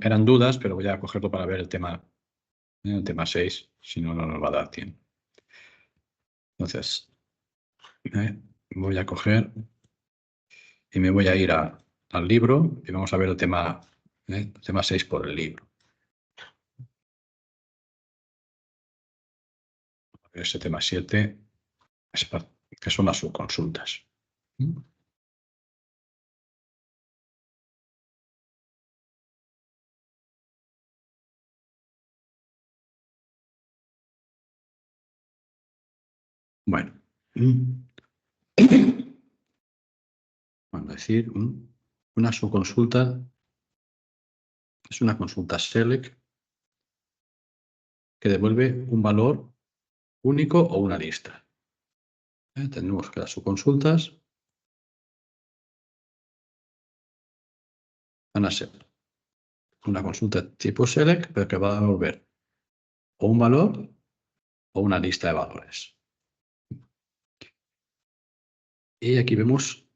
eran dudas, pero voy a cogerlo para ver el tema 6, si no, no nos va a dar tiempo. Entonces, voy a coger y me voy a ir al libro y vamos a ver el tema 6 por el libro. Este tema 7, que son las subconsultas. Bueno, vamos a decir, una subconsulta es una consulta select que devuelve un valor único o una lista. Tenemos que las subconsultas van a ser una consulta tipo select, pero que va a devolver o un valor o una lista de valores. Y aquí vemos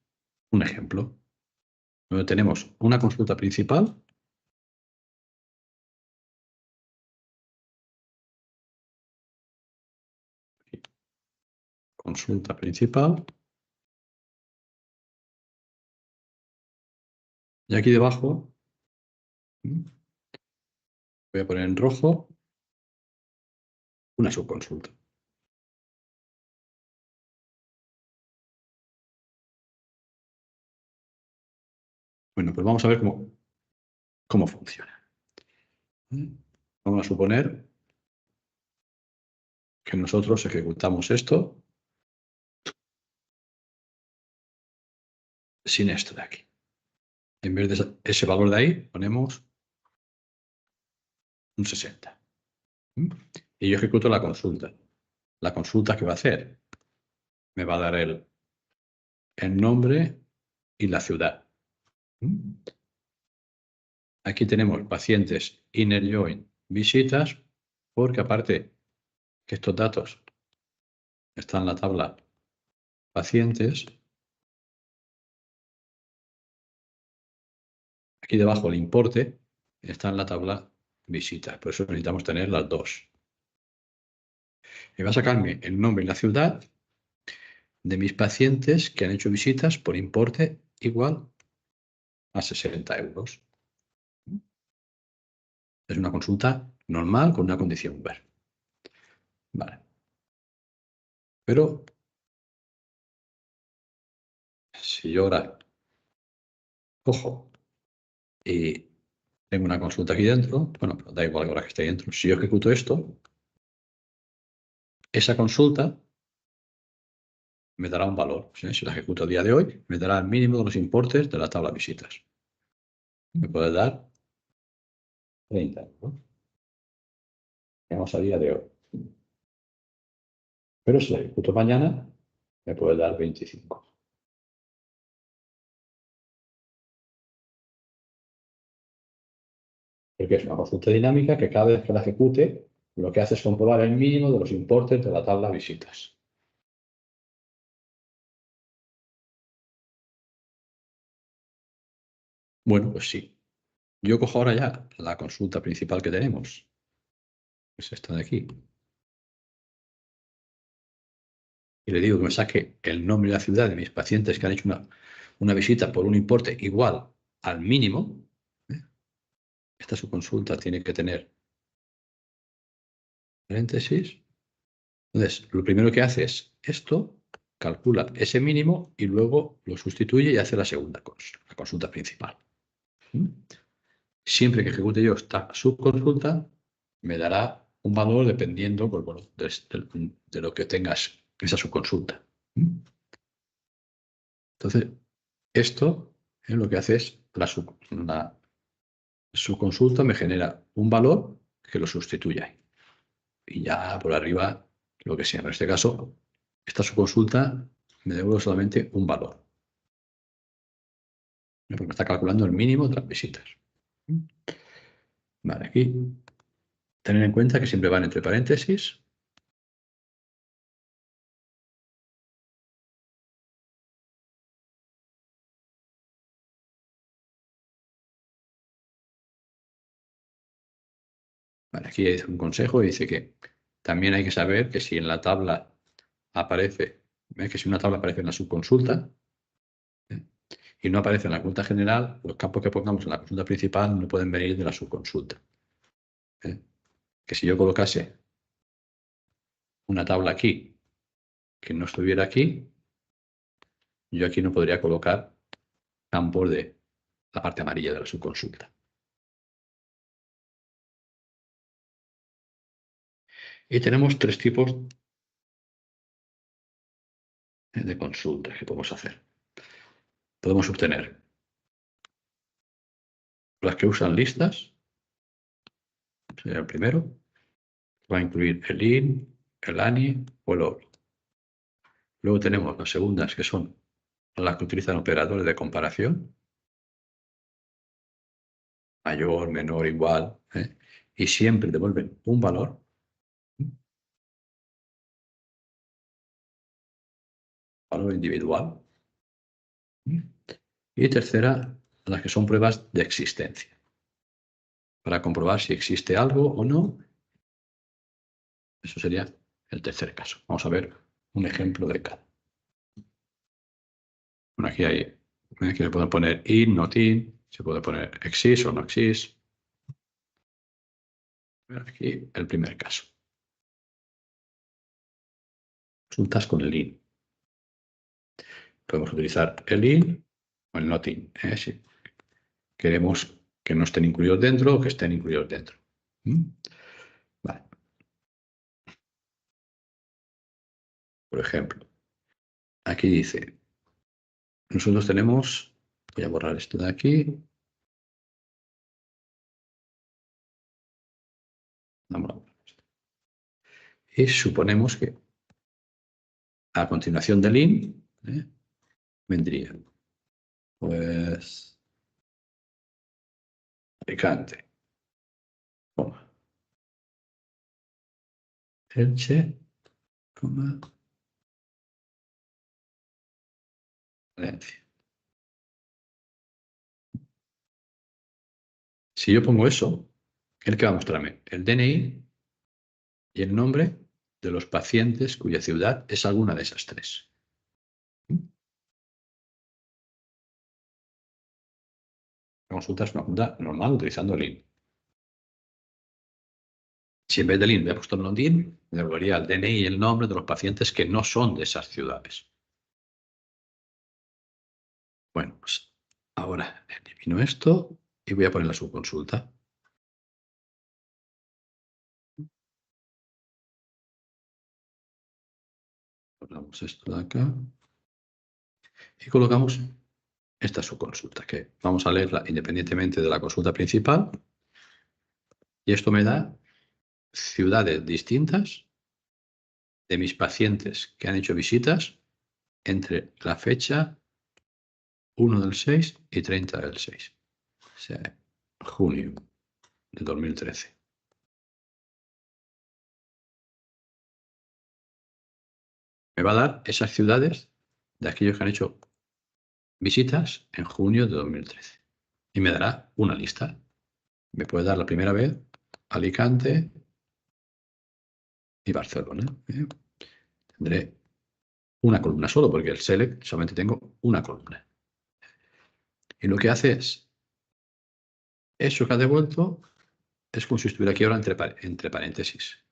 un ejemplo, donde tenemos una consulta principal y aquí debajo voy a poner en rojo una subconsulta. Bueno, pues vamos a ver cómo funciona. Vamos a suponer que nosotros ejecutamos esto sin esto de aquí. En vez de ese valor de ahí, ponemos un 60. Y yo ejecuto la consulta. La consulta que va a hacer me va a dar el nombre y la ciudad. Aquí tenemos pacientes inner join visitas, porque aparte que estos datos están en la tabla pacientes, aquí debajo el importe está en la tabla visitas. Por eso necesitamos tener las dos. Y va a sacarme el nombre y la ciudad de mis pacientes que han hecho visitas por importe igual a 60 euros. Es una consulta normal con una condición ver. Vale. Pero si yo ahora cojo y tengo una consulta aquí dentro, bueno, pero da igual ahora que esté dentro. Si yo ejecuto esto, esa consulta me dará un valor. Si la ejecuto a día de hoy, me dará el mínimo de los importes de la tabla visitas. Me puede dar 30 euros. Vamos a día de hoy. Pero si la ejecuto mañana, me puede dar 25. Porque es una consulta dinámica que cada vez que la ejecute, lo que hace es comprobar el mínimo de los importes de la tabla visitas. Bueno, pues sí. Yo cojo ahora ya la consulta principal que tenemos, que es esta de aquí, y le digo que me saque el nombre y la ciudad de mis pacientes que han hecho una visita por un importe igual al mínimo. Esta subconsulta tiene que tener paréntesis. Entonces, lo primero que hace es esto, calcula ese mínimo y luego lo sustituye y hace la segunda la consulta principal. Siempre que ejecute yo esta subconsulta, me dará un valor dependiendo pues, bueno, de lo que tengas esa subconsulta. Entonces, esto lo que hace es la subconsulta me genera un valor que lo sustituye ahí. Y ya por arriba, lo que sea. En este caso, esta subconsulta me devuelve solamente un valor. Porque me está calculando el mínimo de las visitas. Vale, aquí tener en cuenta que siempre van entre paréntesis. Vale, aquí hay un consejo, dice que también hay que saber que si en la tabla aparece, que si una tabla aparece en la subconsulta, y no aparece en la consulta general, los campos que pongamos en la consulta principal no pueden venir de la subconsulta. Que si yo colocase una tabla aquí que no estuviera aquí, yo aquí no podría colocar campos de la parte amarilla de la subconsulta. Y tenemos tres tipos de consultas que podemos hacer. Podemos obtener las que usan listas, sería el primero, va a incluir el IN, el ANI o el OR. Luego tenemos las segundas, que son las que utilizan operadores de comparación, mayor, menor, igual, y siempre devuelven un valor. Valor individual. Y tercera, las que son pruebas de existencia, para comprobar si existe algo o no. Eso sería el tercer caso. Vamos a ver un ejemplo de cada. Bueno, aquí le puedo poner in, not in, se puede poner exist o no exist. Aquí el primer caso. Consultas con el in. Podemos utilizar el in o el not in. Si queremos que no estén incluidos dentro o que estén incluidos dentro. Vale. Por ejemplo, aquí dice, nosotros tenemos, voy a borrar esto de aquí. Y suponemos que a continuación del in vendría pues Alicante, Elche, Valencia. Si yo pongo eso, ¿el que va a mostrarme? El DNI y el nombre de los pacientes cuya ciudad es alguna de esas tres. La consulta es una consulta normal utilizando el IN. Si en vez del IN me he puesto el NOTIN, me devolvería el DNI y el nombre de los pacientes que no son de esas ciudades. Bueno, pues ahora elimino esto y voy a poner la subconsulta. Ponemos esto de acá y colocamos esta subconsulta, que vamos a leerla independientemente de la consulta principal. Y esto me da ciudades distintas de mis pacientes que han hecho visitas entre la fecha 1 del 6 y 30 del 6. O sea, junio de 2013. Me va a dar esas ciudades de aquellos que han hecho visitas en junio de 2013. Y me dará una lista. Me puede dar la primera vez Alicante y Barcelona. Tendré una columna solo, porque el select solamente tengo una columna. Y lo que hace es, eso que ha devuelto es como si estuviera aquí ahora entre paréntesis.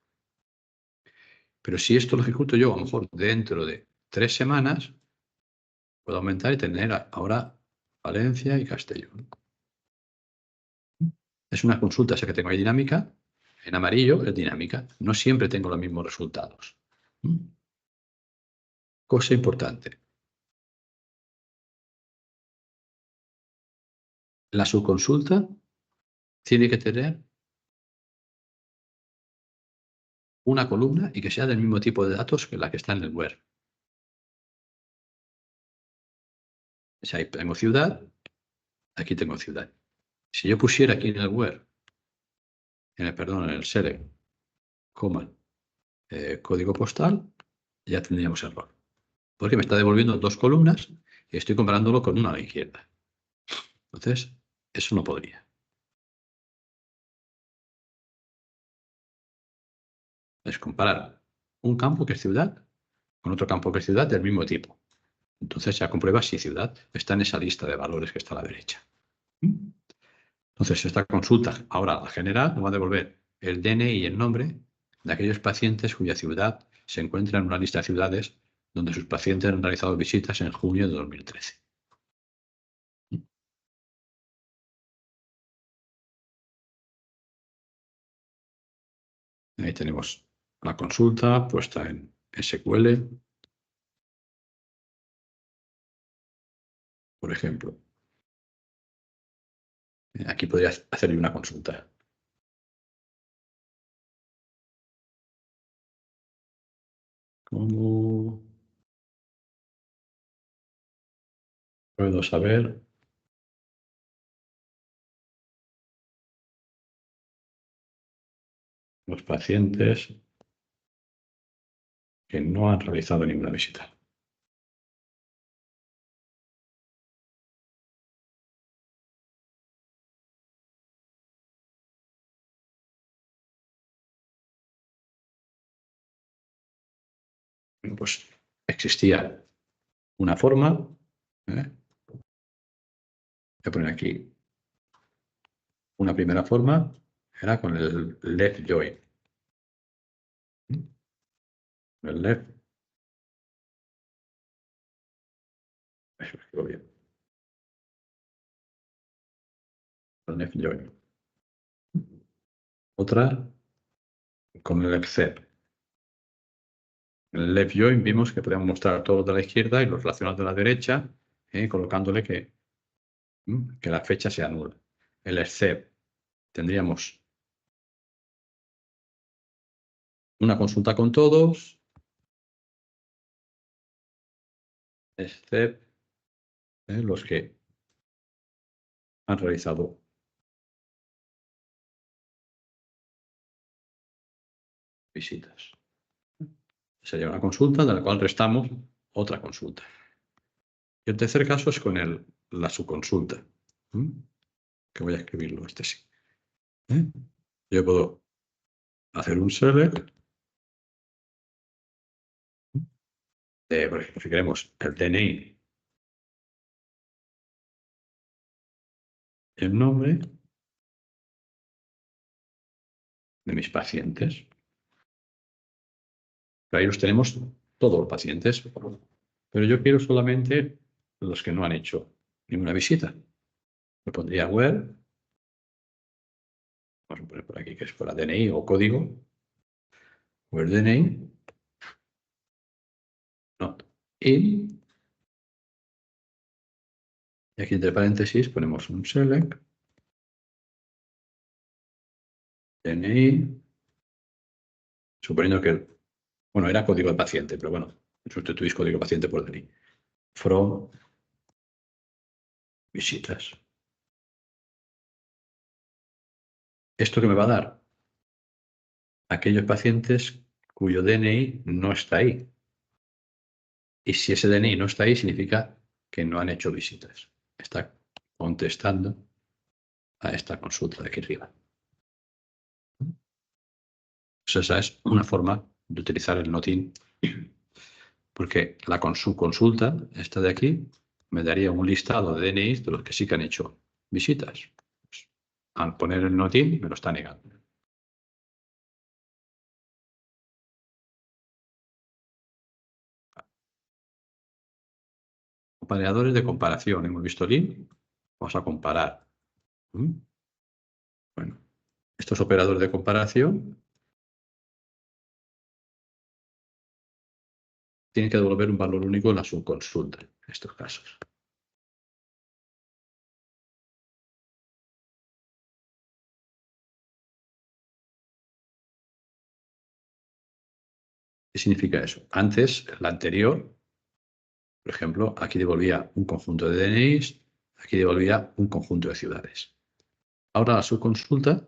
Pero si esto lo ejecuto yo, a lo mejor dentro de 3 semanas, puedo aumentar y tener ahora Valencia y Castellón. Es una consulta, esa que tengo ahí dinámica. En amarillo es dinámica. No siempre tengo los mismos resultados. Cosa importante. La subconsulta tiene que tener una columna y que sea del mismo tipo de datos que la que está en el where. O sea, ahí tengo ciudad, aquí tengo ciudad. Si yo pusiera aquí en el where, en el select, coma, código postal, ya tendríamos error. Porque me está devolviendo dos columnas y estoy comparándolo con una a la izquierda. Entonces, eso no podría. Es comparar un campo que es ciudad con otro campo que es ciudad del mismo tipo. Entonces ya comprueba si ciudad está en esa lista de valores que está a la derecha. Entonces esta consulta ahora la general nos va a devolver el DNI y el nombre de aquellos pacientes cuya ciudad se encuentra en una lista de ciudades donde sus pacientes han realizado visitas en junio de 2013. Ahí tenemos la consulta puesta en SQL, por ejemplo. Aquí podría hacerle una consulta. ¿Cómo puedo saber los pacientes que no han realizado ninguna visita? Bueno, pues existía una forma, ¿eh? Voy a poner aquí una primera forma, era con el left join. El left, eso lo escribo bien, el left join. Otra con el except. En el left join vimos que podíamos mostrar todos los de la izquierda y los relacionados de la derecha, colocándole que la fecha sea nula. El except tendríamos una consulta con todos, except los que han realizado visitas. Sería una consulta de la cual restamos otra consulta. Y el tercer caso es con la subconsulta, que voy a escribirlo, este sí. Yo puedo hacer un select de, por ejemplo, si queremos el DNI, el nombre de mis pacientes. Pero ahí los tenemos todos los pacientes. Pero yo quiero solamente los que no han hecho ninguna visita. Le pondría where, vamos a poner por aquí que es fuera DNI o código, where DNI, not in, y aquí entre paréntesis ponemos un select, DNI, suponiendo que, bueno, era código de paciente, pero bueno, sustituís código paciente por DNI. From visitas. ¿Esto qué me va a dar? Aquellos pacientes cuyo DNI no está ahí. Y si ese DNI no está ahí, significa que no han hecho visitas. Está contestando a esta consulta de aquí arriba. Pues esa es una forma de utilizar el notin, porque su consulta, esta de aquí, me daría un listado de DNIs de los que sí que han hecho visitas. Pues, al poner el notin, me lo está negando. Operadores de comparación. Hemos visto link. Vamos a comparar. Bueno, estos operadores de comparación tienen que devolver un valor único en la subconsulta, en estos casos. ¿Qué significa eso? Antes, la anterior, por ejemplo, aquí devolvía un conjunto de DNIs, aquí devolvía un conjunto de ciudades. Ahora la subconsulta,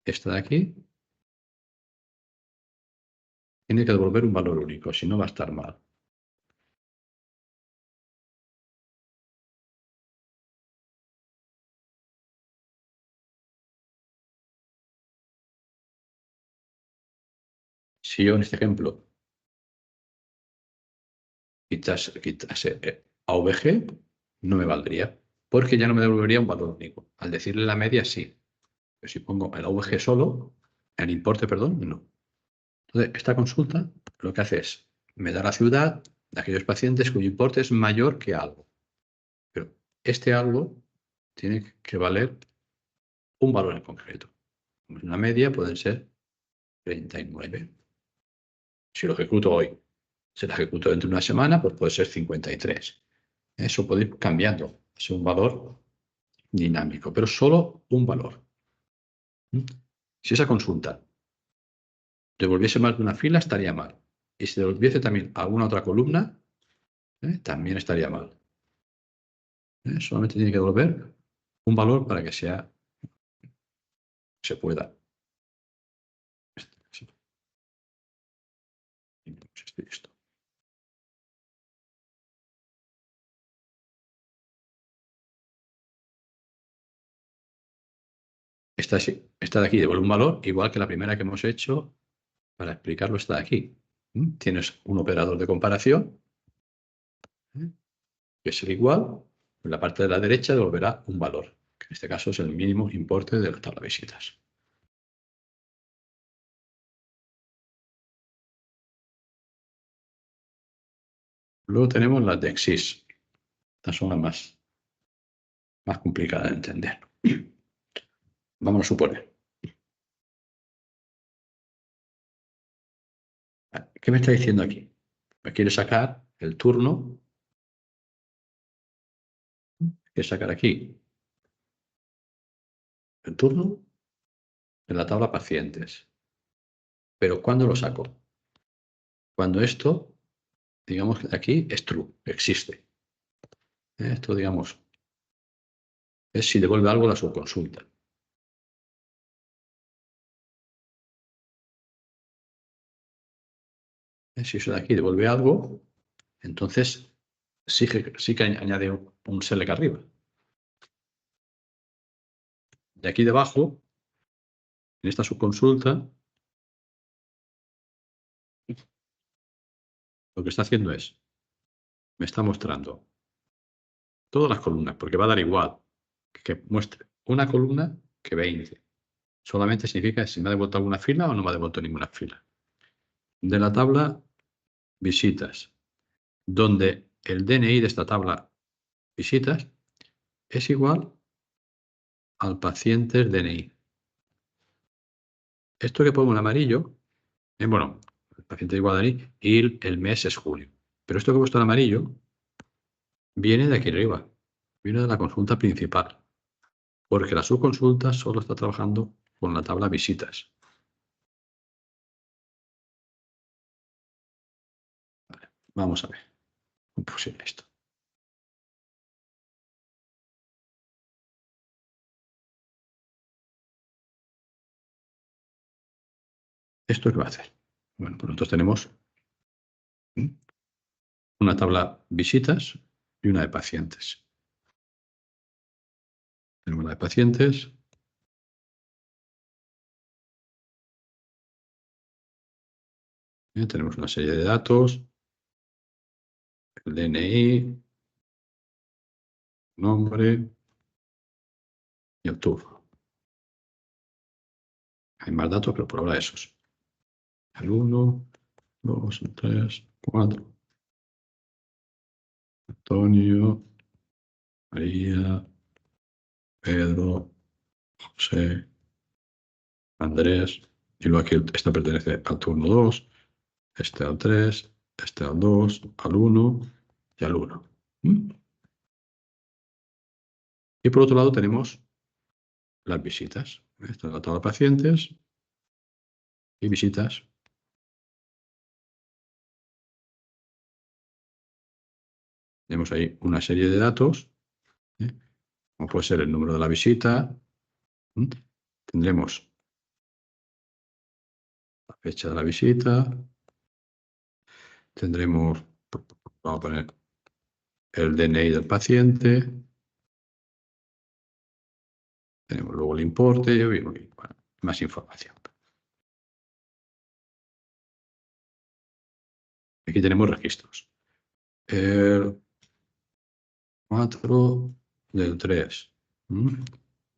esta de aquí, tiene que devolver un valor único, si no va a estar mal. Si yo en este ejemplo quitase AVG, no me valdría, porque ya no me devolvería un valor único. Al decirle la media, sí. Pero si pongo el AVG solo, el importe, perdón, no. Entonces, esta consulta lo que hace es, me da la ciudad de aquellos pacientes cuyo importe es mayor que algo. Pero este algo tiene que valer un valor en concreto. Una media pueden ser 39. Si lo ejecuto hoy, se lo ejecuto dentro de una semana, pues puede ser 53. Eso puede ir cambiando. Es un valor dinámico, pero solo un valor. Si esa consulta devolviese más de una fila, estaría mal. Y si devolviese también alguna otra columna, también estaría mal. Solamente tiene que devolver un valor para que se pueda. Listo. Esta de aquí devuelve un valor, igual que la primera que hemos hecho para explicarlo está de aquí. Tienes un operador de comparación, que es el igual, en la parte de la derecha devolverá un valor, que en este caso es el mínimo importe de la tabla de visitas. Luego tenemos las de EXIS. Estas son las más complicadas de entender. Vamos a suponer. ¿Qué me está diciendo aquí? Me quiere sacar el turno. Quiere sacar aquí el turno en la tabla pacientes. Pero ¿cuándo lo saco? Cuando esto, digamos que aquí es true, existe. Esto, digamos, es si devuelve algo a la subconsulta. Si eso de aquí devuelve algo, entonces sí que añade un select arriba. De aquí debajo, en esta subconsulta, lo que está haciendo es, me está mostrando todas las columnas, porque va a dar igual que muestre una columna que 20. Solamente significa si me ha devuelto alguna fila o no me ha devuelto ninguna fila. De la tabla visitas, donde el DNI de esta tabla visitas es igual al paciente DNI. Esto que pongo en amarillo, bueno, el paciente igual a DNI y el mes es julio. Pero esto que he puesto en amarillo viene de aquí arriba, viene de la consulta principal, porque la subconsulta solo está trabajando con la tabla visitas. Vale, vamos a ver cómo funciona esto. ¿Esto qué va a hacer? Bueno, pues nosotros tenemos una tabla visitas y una de pacientes. Tenemos la de pacientes. Tenemos una serie de datos, el DNI, nombre y el turno. Hay más datos, pero por ahora esos. El 1, 2, 3, 4. Antonio, María, Pedro, José, Andrés. Y luego aquí esta pertenece al turno 2, este al 3, este al 2, al 1 y al 1. Y por otro lado tenemos las visitas. Esta es la tabla de pacientes y visitas. Tenemos ahí una serie de datos, como puede ser el número de la visita. Tendremos la fecha de la visita. Tendremos, vamos a poner el DNI del paciente. Tenemos luego el importe y bueno, más información. Aquí tenemos registros. El 4 del 3.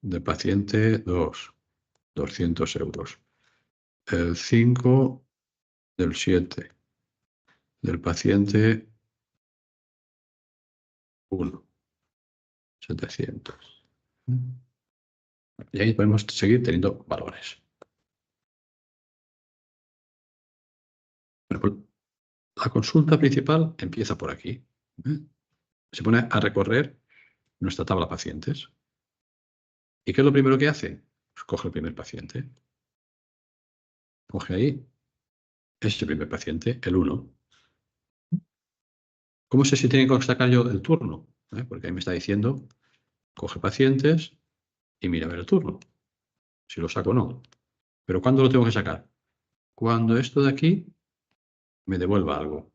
Del paciente 2. 200 euros. El 5 del 7. Del paciente 1. 700. Y ahí podemos seguir teniendo valores. Bueno, pues la consulta principal empieza por aquí. Se pone a recorrer nuestra tabla pacientes. ¿Y qué es lo primero que hace? Pues coge el primer paciente. Coge ahí ese primer paciente, el 1. ¿Cómo sé si tiene que sacar yo el turno? Porque ahí me está diciendo, coge pacientes y mira a ver el turno. Si lo saco o no. Pero ¿cuándo lo tengo que sacar? Cuando esto de aquí me devuelva algo.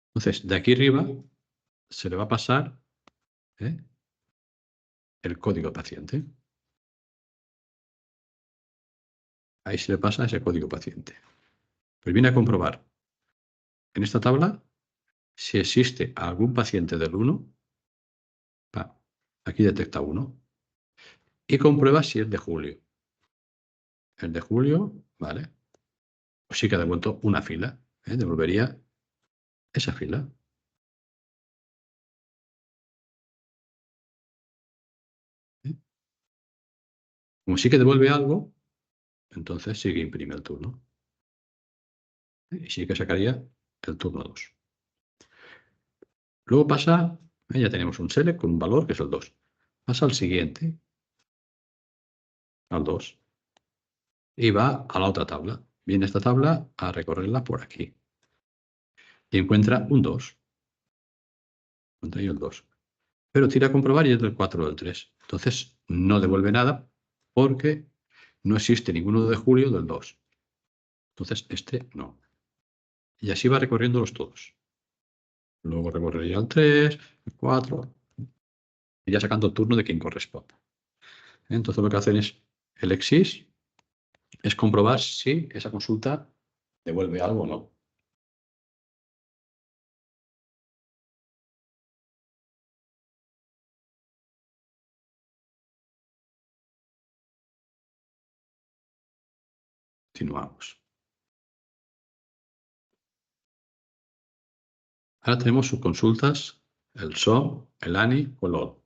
Entonces, de aquí arriba se le va a pasar el código paciente. Ahí se le pasa ese código paciente. Pues viene a comprobar en esta tabla si existe algún paciente del 1. Aquí detecta 1. Y comprueba si es de julio. El de julio, vale. Pues sí que ha devuelto una fila. Devolvería esa fila. Como sí que devuelve algo, entonces sí que imprime el turno. Y sí que sacaría el turno 2. Luego pasa, ya tenemos un select con un valor que es el 2. Pasa al siguiente, al 2. Y va a la otra tabla. Viene esta tabla a recorrerla por aquí. Y encuentra un 2. Encuentra ahí el 2. Pero tira a comprobar y es del 4 o del 3. Entonces no devuelve nada porque no existe ninguno de julio del 2. Entonces este no. Y así va recorriéndolos todos. Luego recorrería el 3, el 4, y ya sacando el turno de quien corresponda. Entonces lo que hacen es el exis, es comprobar si esa consulta devuelve algo o no. Continuamos. Ahora tenemos subconsultas, el SOM, el ANI o el OL.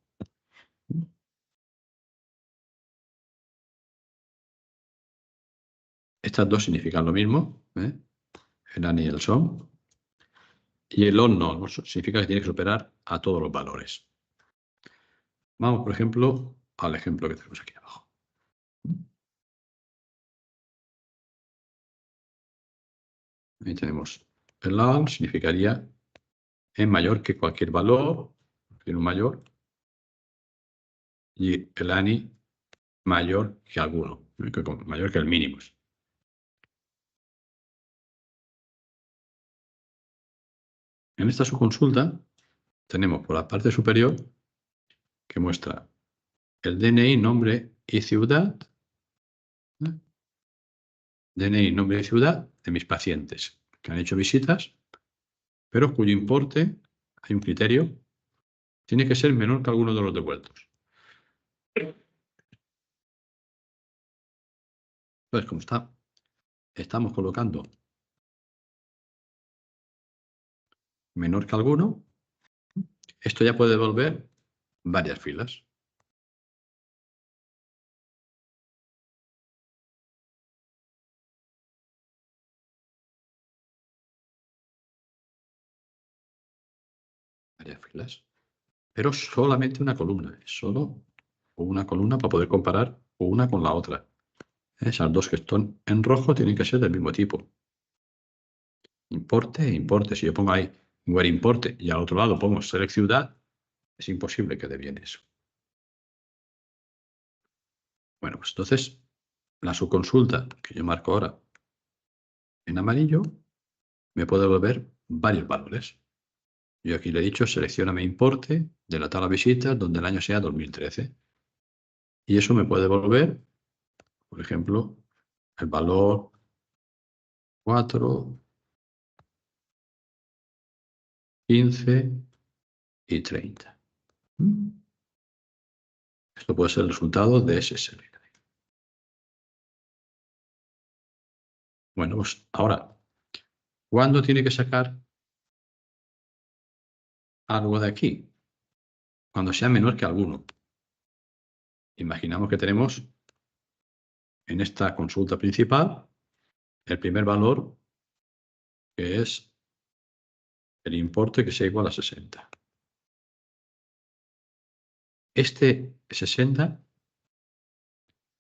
Estas dos significan lo mismo, el ANI y el SOM. Y el ON no, significa que tiene que superar a todos los valores. Vamos, por ejemplo, al ejemplo que tenemos aquí abajo. Ahí tenemos el ON, significaría es mayor que cualquier valor, tiene un mayor, y el ANI mayor que alguno, mayor que el mínimo. En esta subconsulta tenemos por la parte superior que muestra el DNI, nombre y ciudad, DNI, nombre y ciudad de mis pacientes que han hecho visitas, pero cuyo importe, hay un criterio, tiene que ser menor que alguno de los devueltos. Entonces, como estamos colocando menor que alguno, esto ya puede devolver varias filas. Varias filas. Pero solamente una columna, solo una columna para poder comparar una con la otra. Esas dos que están en rojo tienen que ser del mismo tipo. Importe e importe. Si yo pongo ahí where importe y al otro lado pongo select ciudad, es imposible que dé bien eso. Bueno, pues entonces la subconsulta que yo marco ahora en amarillo me puede devolver varios valores. Yo aquí le he dicho seleccioname importe de la tabla visitas donde el año sea 2013. Y eso me puede devolver, por ejemplo, el valor 4 15 y 30. Esto puede ser el resultado de ese select. Bueno, pues ahora, ¿cuándo tiene que sacar algo de aquí? Cuando sea menor que alguno. Imaginamos que tenemos en esta consulta principal el primer valor, que es el importe que sea igual a 60. Este 60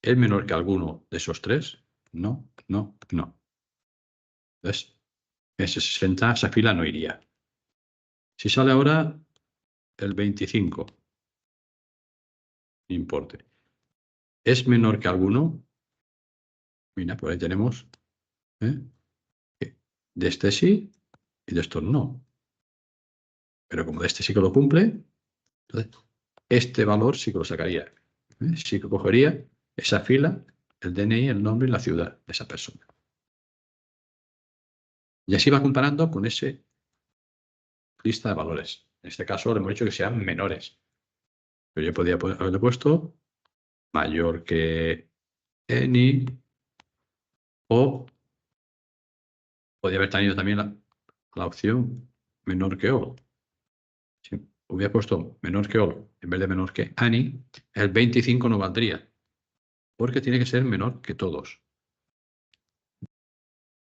es menor que alguno de esos tres. No, no, no. Entonces, ese 60, esa fila no iría. Si sale ahora el 25, importe, ¿es menor que alguno? Mira, por ahí tenemos, ¿eh? De este sí y de estos no. Pero como de este sí que lo cumple, entonces este valor sí que lo sacaría. Sí que cogería esa fila, el DNI, el nombre y la ciudad de esa persona. Y así va comparando con ese lista de valores. En este caso le hemos dicho que sean menores. Pero yo podría haberle puesto mayor que any, o podría haber tenido también la opción menor que all. Si hubiera puesto menor que all en vez de menor que any, el 25 no valdría, porque tiene que ser menor que todos.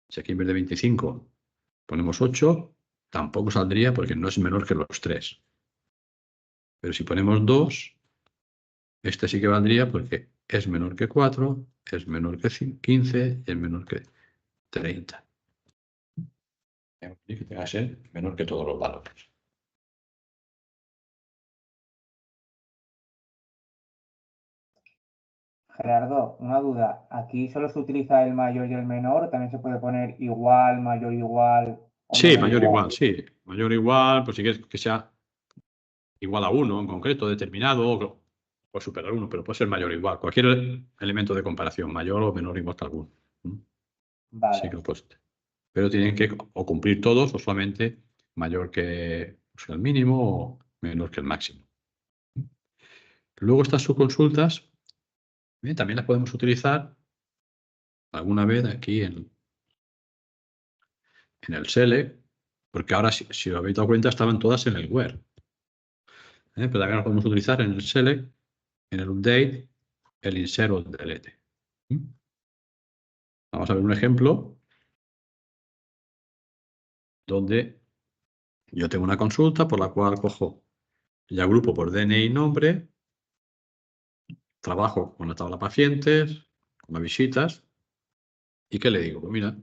Si aquí en vez de 25 ponemos 8, tampoco saldría porque no es menor que los 3. Pero si ponemos 2, este sí que valdría porque es menor que 4, es menor que 15 y es menor que 30. Tiene que tenga que ser menor que todos los valores. Gerardo, una duda. ¿Aquí solo se utiliza el mayor y el menor? ¿O también se puede poner igual, mayor igual o Sí, menor mayor igual? igual, sí. Mayor igual, pues si quieres que sea igual a 1 en concreto, determinado, o superar 1, pero puede ser mayor o igual. Cualquier elemento de comparación, mayor o menor o igual que alguno. Sí que Vale. lo puedes hacer. Pero tienen que o cumplir todos o solamente mayor que el mínimo o menor que el máximo. Luego estas subconsultas también las podemos utilizar alguna vez aquí en el select, porque ahora si os habéis dado cuenta estaban todas en el where. Pero también las podemos utilizar en el select, en el update, el insert o el delete. Vamos a ver un ejemplo donde yo tengo una consulta por la cual cojo y agrupo por DNI y nombre, trabajo con la tabla pacientes, con las visitas, ¿y qué le digo? Pues mira,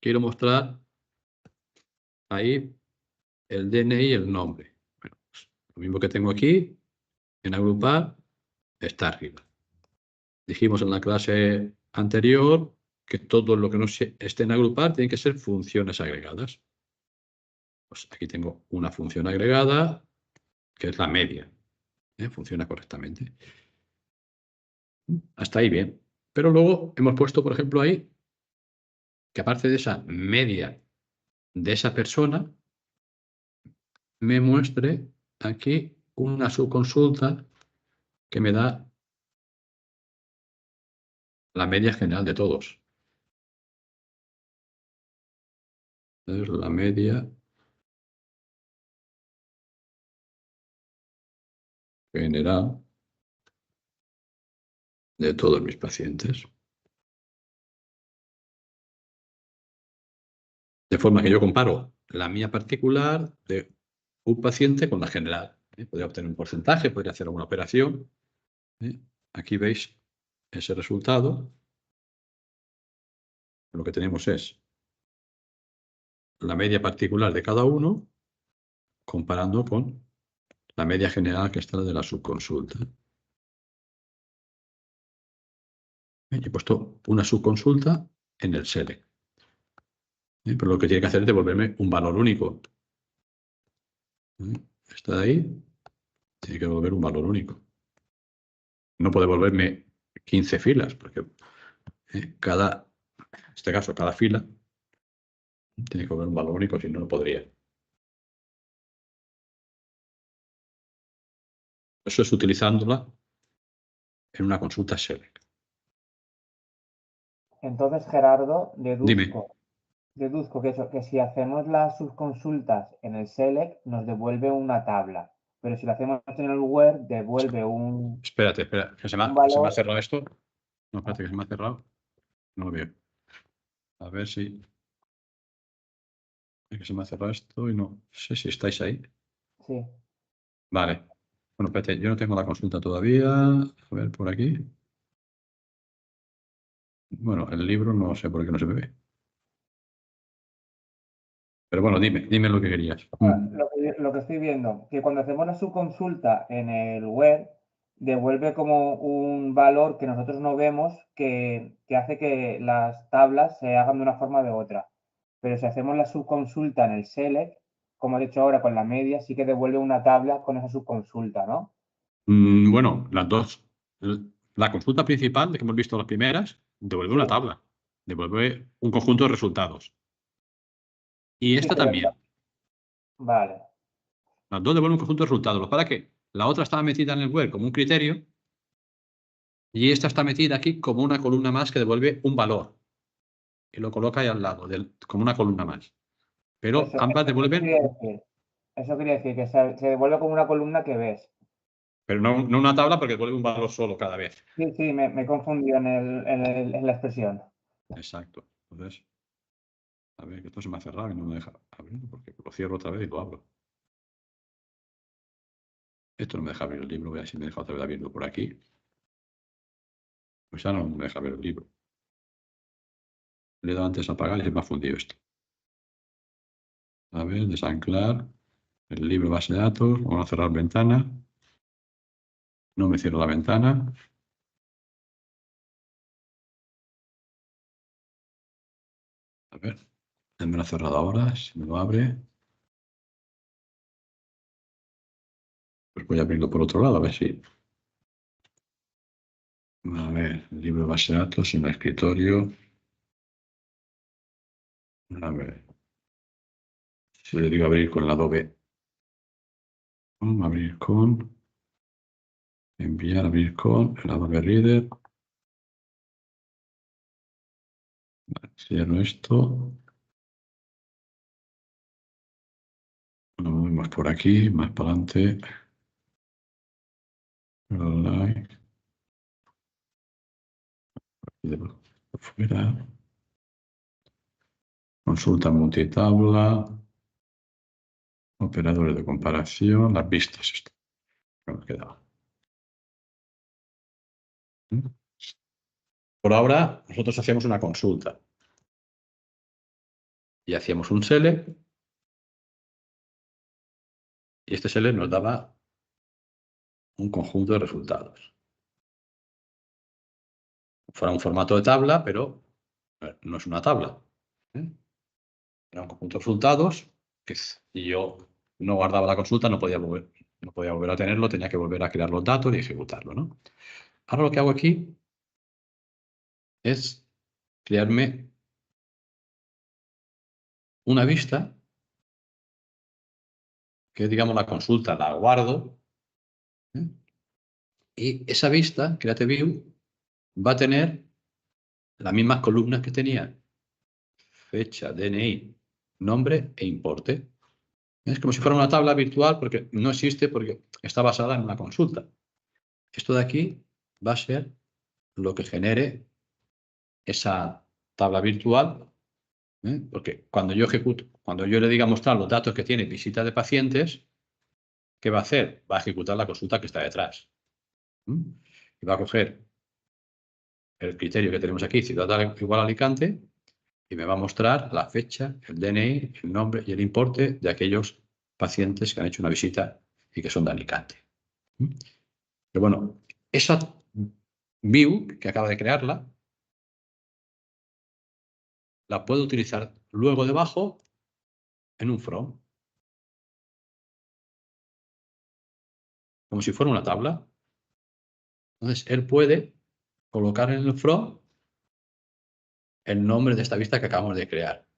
quiero mostrar ahí el DNI y el nombre. Bueno, pues lo mismo que tengo aquí, en agrupar, está arriba. Dijimos en la clase anterior que todo lo que no esté en agrupar tiene que ser funciones agregadas. Pues aquí tengo una función agregada, que es la media. Funciona correctamente. Hasta ahí bien. Pero luego hemos puesto, por ejemplo, ahí, que aparte de esa media de esa persona, me muestre aquí una subconsulta que me da la media general de todos. Es la media general de todos mis pacientes. De forma que yo comparo la mía particular de un paciente con la general. Podría obtener un porcentaje, podría hacer alguna operación. Aquí veis ese resultado. Lo que tenemos es la media particular de cada uno comparando con la media general que está de la subconsulta. He puesto una subconsulta en el select. Pero lo que tiene que hacer es devolverme un valor único. Está ahí, tiene que devolver un valor único. No puede devolverme 15 filas, porque en este caso, cada fila tiene que devolver un valor único, si no, no podría. Eso es utilizándola en una consulta select. Entonces, Gerardo, Dime. deduzco que si hacemos las subconsultas en el select, nos devuelve una tabla. Pero si lo hacemos en el where, devuelve un Espérate, que se me ha valor. cerrado esto. No, espérate, que se me ha cerrado. No lo veo. A ver si... Es que se me ha cerrado esto y no sé si estáis ahí. Sí. Vale. Bueno, espérate, yo no tengo la consulta todavía. A ver, por aquí. Bueno, el libro no sé por qué no se me ve. Pero bueno, dime lo que querías. Lo que estoy viendo, que cuando hacemos la subconsulta en el web, devuelve como un valor que nosotros no vemos que hace que las tablas se hagan de una forma o de otra. Pero si hacemos la subconsulta en el select, como he dicho ahora con la media, sí que devuelve una tabla con esa subconsulta, ¿no? Bueno, las dos. La consulta principal, de que hemos visto las primeras, devuelve Sí, una tabla. Devuelve un conjunto de resultados. Y sí, esta pero también. vale. Las dos devuelven un conjunto de resultados. ¿Para qué? La otra estaba metida en el web como un criterio y esta está metida aquí como una columna más que devuelve un valor. Y lo coloca ahí al lado, como una columna más. Pero ambas devuelven, Eso quería decir que se devuelve como una columna que ves. pero no una tabla porque devuelve un valor solo cada vez. Sí, sí, me he confundido en la expresión. Exacto. Entonces, a ver, que esto se me ha cerrado y no me deja abrirlo porque lo cierro otra vez y lo abro. Esto no me deja abrir el libro, voy a ver si me deja otra vez abrirlo por aquí. Pues ya no me deja ver el libro. Le he dado antes a apagar y se me ha fundido esto. A ver, desanclar. El libro base de datos. Vamos a cerrar ventana. No me cierro la ventana. A ver, me lo ha cerrado ahora. Si me lo abre. Pues voy a abrirlo por otro lado, a ver si. A ver, el libro base de datos en el escritorio. A ver. Si le digo abrir con el Adobe. Abrir con. Enviar, abrir con el Adobe Reader. Cierro esto. Nos movemos por aquí, más para adelante. Like. Y de por fuera. Consulta multitabla. Operadores de comparación. Las vistas. Esto que nos quedaba. Por ahora, nosotros hacíamos una consulta. Y hacíamos un select. Y este select nos daba un conjunto de resultados. Fuera un formato de tabla, pero no es una tabla. Era un conjunto de resultados que si yo no guardaba la consulta no podía volver a tenerlo, tenía que volver a crear los datos y ejecutarlo, ¿no? Ahora lo que hago aquí es crearme una vista que, digamos, la consulta la guardo, ¿eh? Y esa vista, Create View, va a tener las mismas columnas que tenía fecha, DNI, nombre e importe. Es como si fuera una tabla virtual porque no existe, porque está basada en una consulta. Esto de aquí va a ser lo que genere esa tabla virtual, porque cuando yo cuando yo le diga mostrar los datos que tiene visita de pacientes, ¿qué va a hacer? Va a ejecutar la consulta que está detrás. Y va a coger el criterio que tenemos aquí, ciudad igual a Alicante, y me va a mostrar la fecha, el DNI, el nombre y el importe de aquellos pacientes que han hecho una visita y que son de Alicante. Pero bueno, esa view que acaba de crearla, la puedo utilizar luego debajo en un from, como si fuera una tabla. Entonces, él puede colocar en el from el nombre de esta vista que acabamos de crear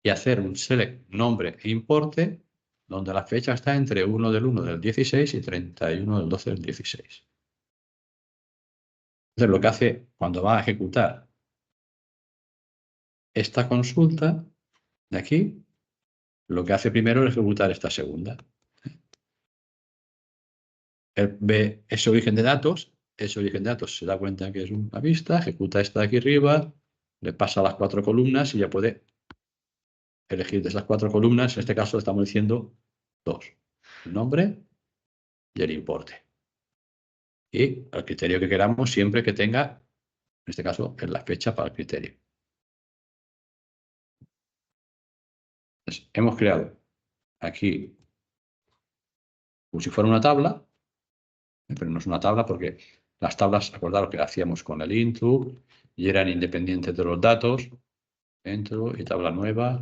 y hacer un select nombre e importe donde la fecha está entre 1 del 1 del 16 y 31 del 12 del 16. Entonces, lo que hace cuando va a ejecutar esta consulta de aquí, lo que hace primero es ejecutar esta segunda. Él ve ese origen de datos se da cuenta que es una vista, ejecuta esta de aquí arriba, le pasa las 4 columnas y ya puede elegir de esas 4 columnas. En este caso estamos diciendo 2, el nombre y el importe. Y el criterio que queramos siempre que tenga, en este caso, es la fecha para el criterio. Entonces, hemos creado aquí como si fuera una tabla, pero no es una tabla porque las tablas, acordaros que hacíamos con el intro y eran independientes de los datos. Entro y tabla nueva.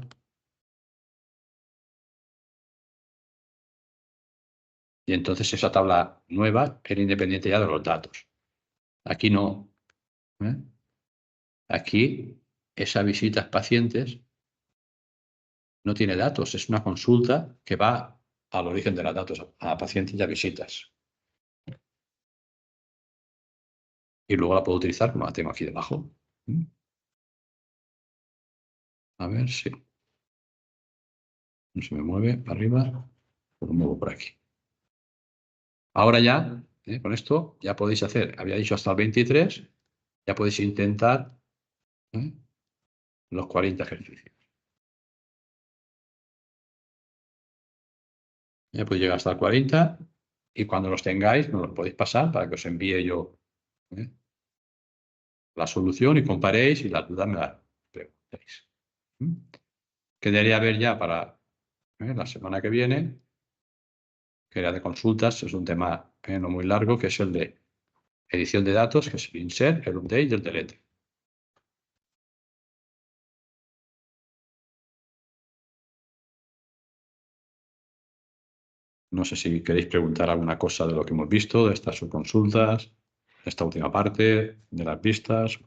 Y entonces esa tabla nueva era independiente ya de los datos. Aquí no. ¿Eh? Aquí esa visitas pacientes no tiene datos, es una consulta que va al origen de los datos, a pacientes y a visitas. Y luego la puedo utilizar como la tengo aquí debajo. A ver si no se me mueve para arriba, lo muevo por aquí. Ahora ya, con esto, ya podéis hacer, había dicho hasta el 23, ya podéis intentar los 40 ejercicios. Ya podéis llegar hasta el 40 y cuando los tengáis, nos los podéis pasar para que os envíe yo la solución y comparéis y las dudas me las preguntéis. Quedaría ver ya para la semana que viene, que era de consultas, es un tema no muy largo, que es el de edición de datos, que es el insert, el update y el delete. No sé si queréis preguntar alguna cosa de lo que hemos visto, de estas subconsultas, de esta última parte, de las vistas.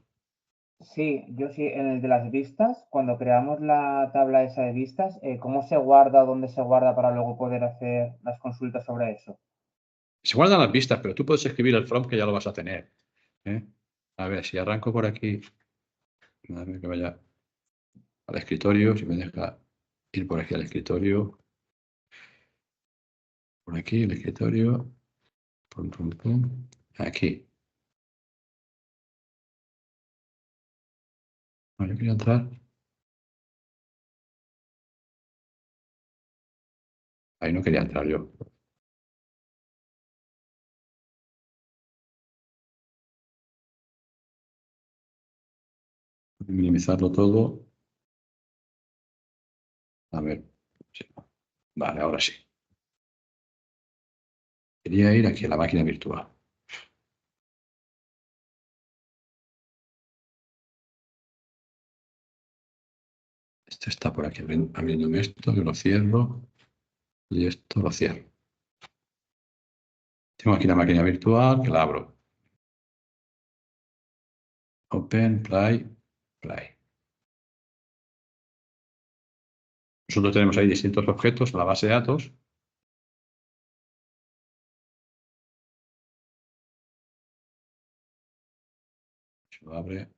Sí, yo sí, en el de las vistas, cuando creamos la tabla esa de vistas, ¿cómo se guarda o dónde se guarda para luego poder hacer las consultas sobre eso? Se guardan las vistas, pero tú puedes escribir el prompt que ya lo vas a tener. A ver, si arranco por aquí, a ver que vaya al escritorio, si me deja ir por aquí al escritorio, por aquí el escritorio, pum, pum, pum, aquí. No, yo quería entrar. Ahí no quería entrar yo. Minimizarlo todo. A ver. Sí. Vale, ahora sí. Quería ir aquí a la máquina virtual. Este está por aquí abriéndome esto, yo lo cierro y esto lo cierro. Tengo aquí la máquina virtual que la abro. Open, play, play. Nosotros tenemos ahí distintos objetos en la base de datos. Se lo abre.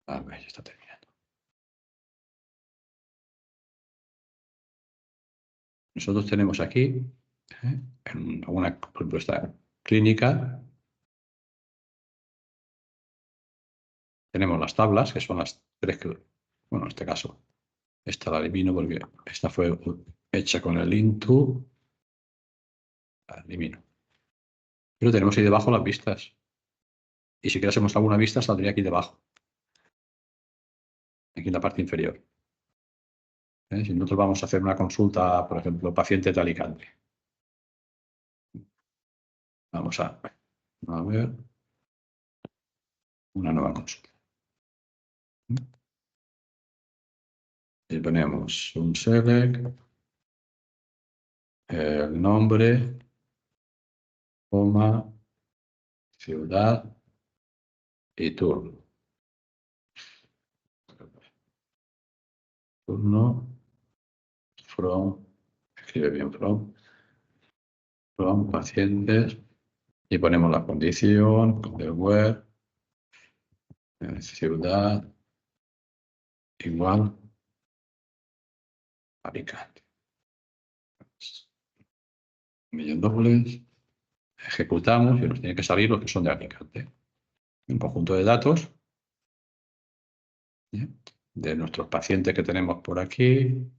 A ver, ya está terminando. Nosotros tenemos aquí, en una propuesta clínica, tenemos las tablas, que son las tres que, bueno, en este caso, esta la elimino porque esta fue hecha con el into, la elimino. Pero tenemos ahí debajo las vistas. Y si querésemos alguna vista, saldría aquí debajo, aquí en la parte inferior. Si nosotros vamos a hacer una consulta, por ejemplo, paciente de Alicante. Vamos a ver una nueva consulta. Y ponemos un select, el nombre, coma, ciudad y turno. Turno, from, escribe bien from pacientes y ponemos la condición del web, ciudad, igual, Alicante. Millón dobles, ejecutamos y nos tiene que salir los que son de Alicante. Un conjunto de datos de nuestros pacientes que tenemos por aquí.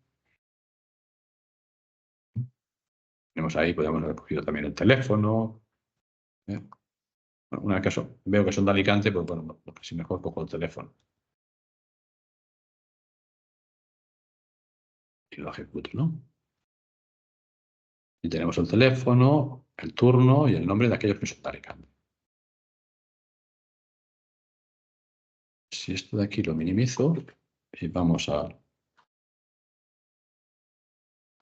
Tenemos ahí, podemos haber cogido también el teléfono. Una vez que veo que son de Alicante, pues bueno, casi mejor cojo el teléfono. Y lo ejecuto, ¿no? Y tenemos el teléfono, el turno y el nombre de aquellos que son de Alicante. Si esto de aquí lo minimizo y vamos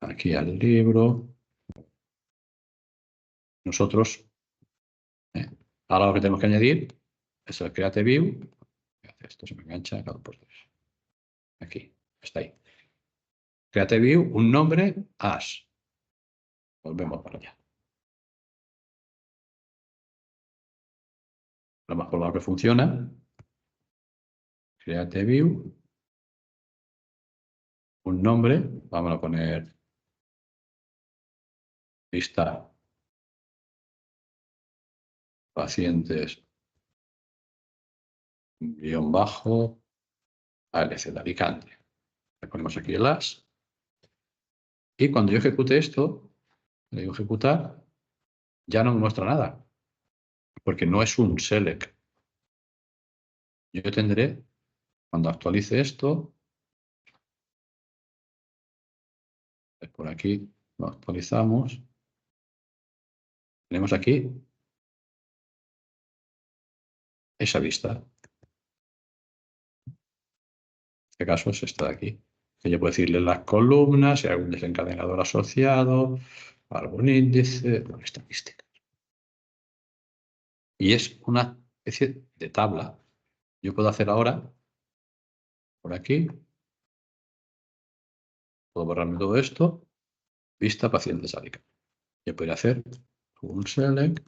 aquí al libro, nosotros, ahora lo que tenemos que añadir es el Create View. Esto se me engancha cada por dos. Aquí, está ahí. Create View, un nombre, as. Volvemos para allá. Lo más probable que funciona. Create View. Un nombre, vamos a poner lista pacientes guión bajo ALC de Alicante. Le ponemos aquí el as. Y cuando yo ejecute esto, le digo ejecutar, ya no me muestra nada, porque no es un select. Yo tendré, cuando actualice esto, por aquí lo actualizamos, tenemos aquí esa vista. En este caso es esta de aquí. Que yo puedo decirle las columnas, si hay algún desencadenador asociado, algún índice, estadística. Y es una especie de tabla. Yo puedo hacer ahora, por aquí, puedo borrarme todo esto, vista pacientes Alicante. Yo podría hacer un select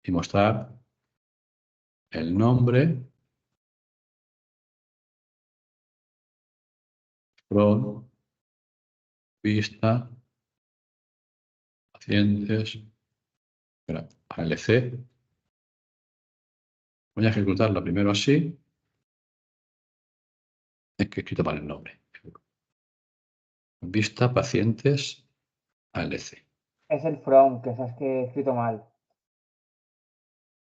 y mostrar el nombre, from, vista, pacientes, espera, ALC. Voy a ejecutarlo primero así. Es que he escrito mal el nombre. Vista, pacientes, ALC. Es el from, que sabes que he escrito mal.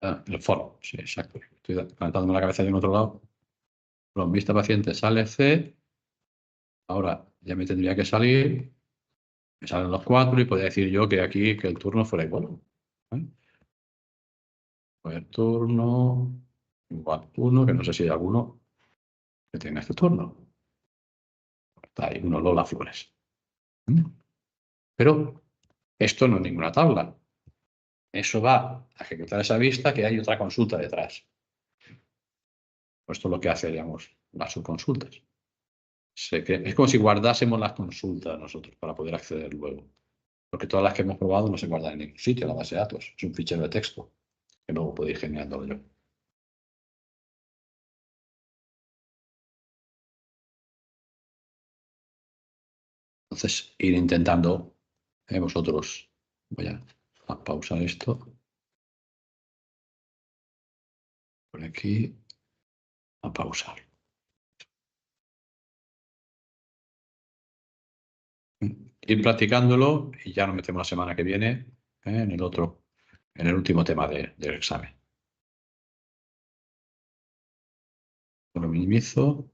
Ah, el foro, sí, exacto. Estoy calentándome la cabeza de un otro lado. From, vista, pacientes, ALC. Ahora ya me tendría que salir. Me salen los 4 y podría decir yo que aquí que el turno fuera igual. Pues el turno igual 1, que no sé si hay alguno que tenga este turno. Está ahí, uno Lola Flores. Pero esto no es ninguna tabla. Eso va a ejecutar esa vista que hay otra consulta detrás. Esto es lo que hace, digamos, las subconsultas. Es como si guardásemos las consultas nosotros para poder acceder luego. Porque todas las que hemos probado no se guardan en ningún sitio en la base de datos. Es un fichero de texto que luego puedo ir generándolo yo. Entonces, ir intentando vosotros. Voy a pausar esto. Por aquí. A pausar. Ir practicándolo y ya nos metemos la semana que viene en el último tema del examen. Lo minimizo.